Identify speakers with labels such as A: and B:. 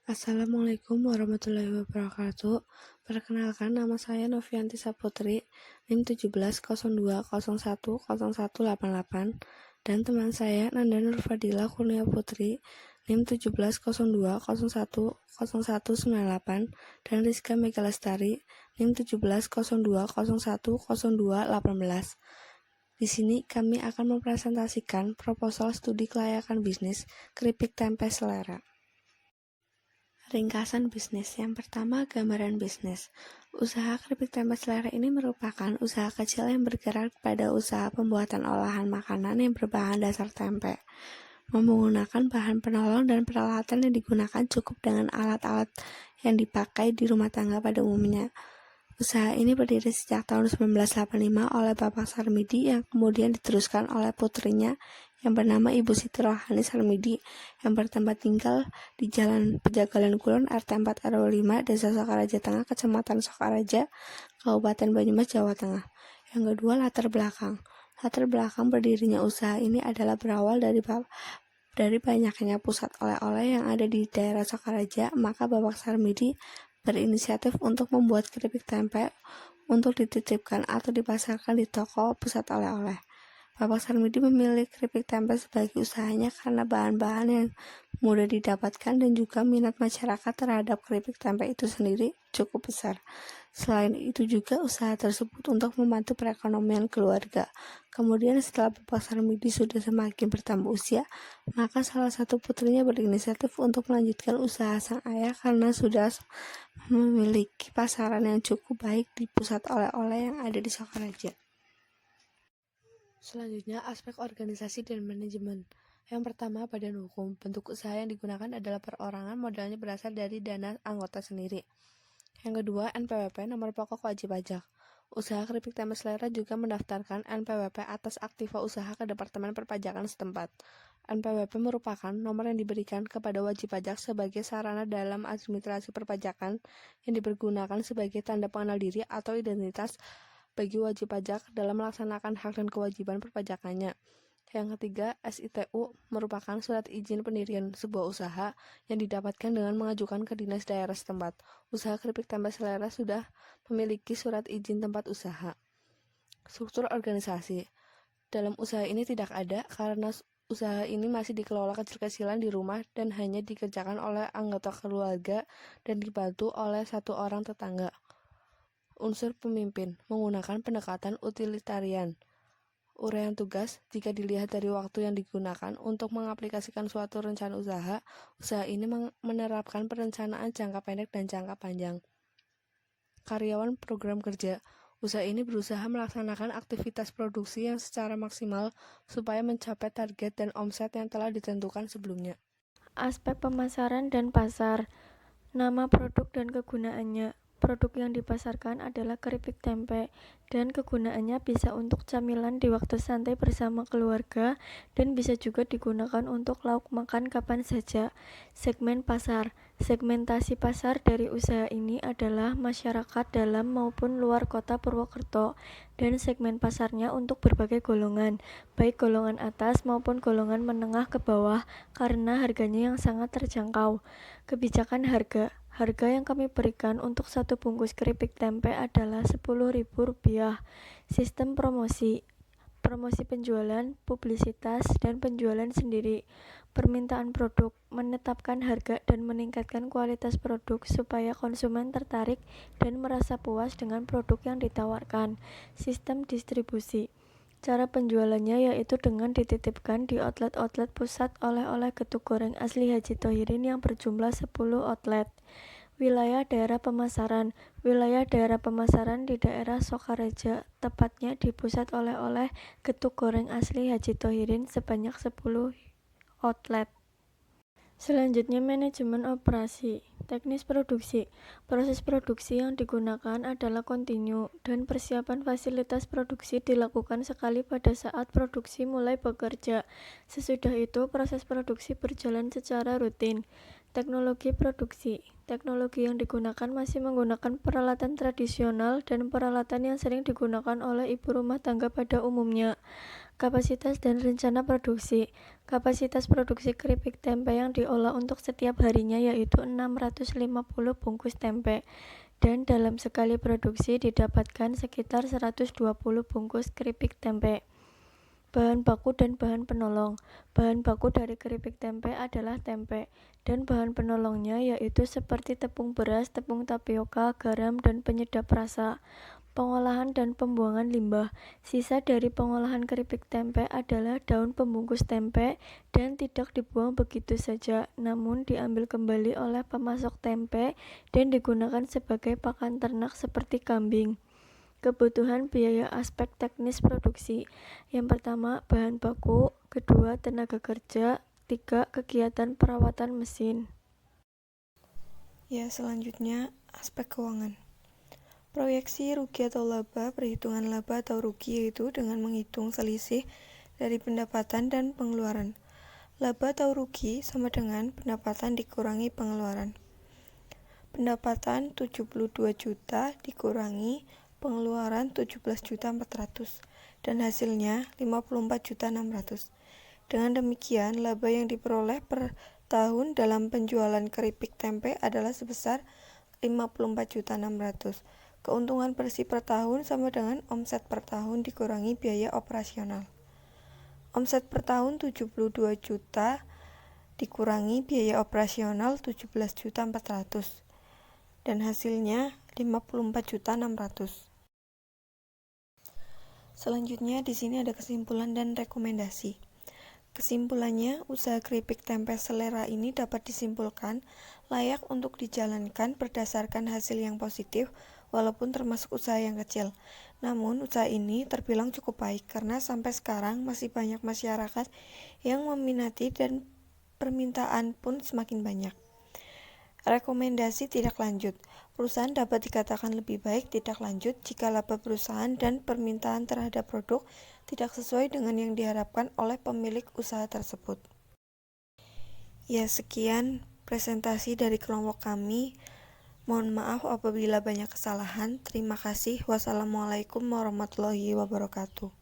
A: Assalamualaikum warahmatullahi wabarakatuh. Perkenalkan, nama saya Novianti Saputri, NIM 1702010188, dan teman saya Nanda Nurfadila Kurnia Putri, NIM 1702010198, dan Rizka Mega Lestari, NIM 1702010218. Di sini kami akan mempresentasikan proposal studi kelayakan bisnis keripik tempe selera. Ringkasan bisnis. Yang pertama, gambaran bisnis. Usaha keripik tempe selera ini merupakan usaha kecil yang bergerak pada usaha pembuatan olahan makanan yang berbahan dasar tempe. Menggunakan bahan penolong dan peralatan yang digunakan cukup dengan alat-alat yang dipakai di rumah tangga pada umumnya. Usaha ini berdiri sejak tahun 1985 oleh Bapak Sarmidi yang kemudian diteruskan oleh putrinya yang bernama Ibu Siti Rohani Sarmidi yang bertempat tinggal di Jalan Pejagalan Kulon RT 4 RW 5 Desa Sokaraja Tengah, Kecamatan Sokaraja, Kabupaten Banyumas, Jawa Tengah. Yang kedua, latar belakang. Latar belakang berdirinya usaha ini adalah berawal dari banyaknya pusat oleh-oleh yang ada di daerah Sokaraja, maka Bapak Sarmidi berinisiatif untuk membuat keripik tempe untuk dititipkan atau dipasarkan di toko pusat oleh-oleh. Bapak Sarmidi memilih keripik tempe sebagai usahanya karena bahan-bahan yang mudah didapatkan dan juga minat masyarakat terhadap keripik tempe itu sendiri cukup besar. Selain itu juga usaha tersebut untuk membantu perekonomian keluarga. Kemudian setelah Bapak Sarmidi sudah semakin bertambah usia, maka salah satu putrinya berinisiatif untuk melanjutkan usaha sang ayah karena sudah memiliki pasaran yang cukup baik di pusat oleh-oleh yang ada di Sokaraja. Selanjutnya, aspek organisasi dan manajemen. Yang pertama, badan hukum. Bentuk usaha yang digunakan adalah perorangan, modalnya berasal dari dana anggota sendiri. Yang kedua, NPWP, nomor pokok wajib pajak. Usaha keripik tempe selera juga mendaftarkan NPWP atas aktiva usaha ke Departemen Perpajakan setempat. NPWP merupakan nomor yang diberikan kepada wajib pajak sebagai sarana dalam administrasi perpajakan yang dipergunakan sebagai tanda pengenal diri atau identitas bagi wajib pajak dalam melaksanakan hak dan kewajiban perpajakannya. Yang ketiga, SITU merupakan surat izin pendirian sebuah usaha yang didapatkan dengan mengajukan ke dinas daerah setempat. Usaha keripik tempe selera sudah memiliki surat izin tempat usaha. Struktur organisasi. Dalam usaha ini tidak ada karena usaha ini masih dikelola kecil-kecilan di rumah dan hanya dikerjakan oleh anggota keluarga dan dibantu oleh satu orang tetangga. Unsur pemimpin menggunakan pendekatan utilitarian. Uraian tugas, jika dilihat dari waktu yang digunakan untuk mengaplikasikan suatu rencana usaha ini menerapkan perencanaan jangka pendek dan jangka panjang. Karyawan program kerja. Usaha ini berusaha melaksanakan aktivitas produksi yang secara maksimal supaya mencapai target dan omset yang telah ditentukan sebelumnya.
B: Aspek pemasaran dan pasar. Nama produk dan kegunaannya. Produk yang dipasarkan adalah keripik tempe dan kegunaannya bisa untuk camilan di waktu santai bersama keluarga dan bisa juga digunakan untuk lauk makan kapan saja. Segmen pasar. Segmentasi pasar dari usaha ini adalah masyarakat dalam maupun luar kota Purwokerto dan segmen pasarnya untuk berbagai golongan, baik golongan atas maupun golongan menengah ke bawah karena harganya yang sangat terjangkau. Kebijakan harga. Harga yang kami berikan untuk satu bungkus keripik tempe adalah Rp10.000. Sistem promosi. Promosi penjualan, publisitas, dan penjualan sendiri. Permintaan produk, menetapkan harga dan meningkatkan kualitas produk supaya konsumen tertarik dan merasa puas dengan produk yang ditawarkan. Sistem distribusi. Cara penjualannya yaitu dengan dititipkan di outlet-outlet pusat oleh-oleh Getuk Goreng asli Haji Thohirin yang berjumlah 10 outlet. Wilayah daerah pemasaran. Wilayah daerah pemasaran di daerah Sokaraja, tepatnya di pusat oleh-oleh Getuk Goreng asli Haji Thohirin sebanyak 10 outlet. Selanjutnya, manajemen operasi. Teknis produksi. Proses produksi yang digunakan adalah kontinu dan persiapan fasilitas produksi dilakukan sekali pada saat produksi mulai bekerja. Sesudah itu, proses produksi berjalan secara rutin. Teknologi produksi. Teknologi yang digunakan masih menggunakan peralatan tradisional dan peralatan yang sering digunakan oleh ibu rumah tangga pada umumnya. Kapasitas dan rencana produksi. Kapasitas produksi keripik tempe yang diolah untuk setiap harinya yaitu 650 bungkus tempe. Dan dalam sekali produksi didapatkan sekitar 120 bungkus keripik tempe. Bahan baku dan bahan penolong. Bahan baku dari keripik tempe adalah tempe, dan bahan penolongnya yaitu seperti tepung beras, tepung tapioka, garam, dan penyedap rasa. Pengolahan dan pembuangan limbah. Sisa dari pengolahan keripik tempe adalah daun pembungkus tempe dan tidak dibuang begitu saja, namun diambil kembali oleh pemasok tempe dan digunakan sebagai pakan ternak seperti kambing. Kebutuhan biaya aspek teknis produksi. Yang pertama, bahan baku. Kedua, tenaga kerja. Tiga, kegiatan perawatan mesin.
A: Ya, selanjutnya aspek keuangan. Proyeksi rugi atau laba, perhitungan laba atau rugi yaitu dengan menghitung selisih dari pendapatan dan pengeluaran. Laba atau rugi sama dengan pendapatan dikurangi pengeluaran. Pendapatan 72 juta dikurangi pengeluaran 17.400 dan hasilnya 54.600. Dengan demikian, laba yang diperoleh per tahun dalam penjualan keripik tempe adalah sebesar 54.600. Keuntungan bersih per tahun sama dengan omset per tahun dikurangi biaya operasional. Omset per tahun 72 juta dikurangi biaya operasional 17.400 dan hasilnya 54.600. Selanjutnya di sini ada kesimpulan dan rekomendasi. Kesimpulannya, usaha keripik tempe selera ini dapat disimpulkan layak untuk dijalankan berdasarkan hasil yang positif walaupun termasuk usaha yang kecil. Namun, usaha ini terbilang cukup baik karena sampai sekarang masih banyak masyarakat yang meminati dan permintaan pun semakin banyak. Rekomendasi tidak lanjut. Perusahaan dapat dikatakan lebih baik tidak lanjut jika laba perusahaan dan permintaan terhadap produk tidak sesuai dengan yang diharapkan oleh pemilik usaha tersebut. Ya, sekian presentasi dari kelompok kami. Mohon maaf apabila banyak kesalahan. Terima kasih. Wassalamualaikum warahmatullahi wabarakatuh.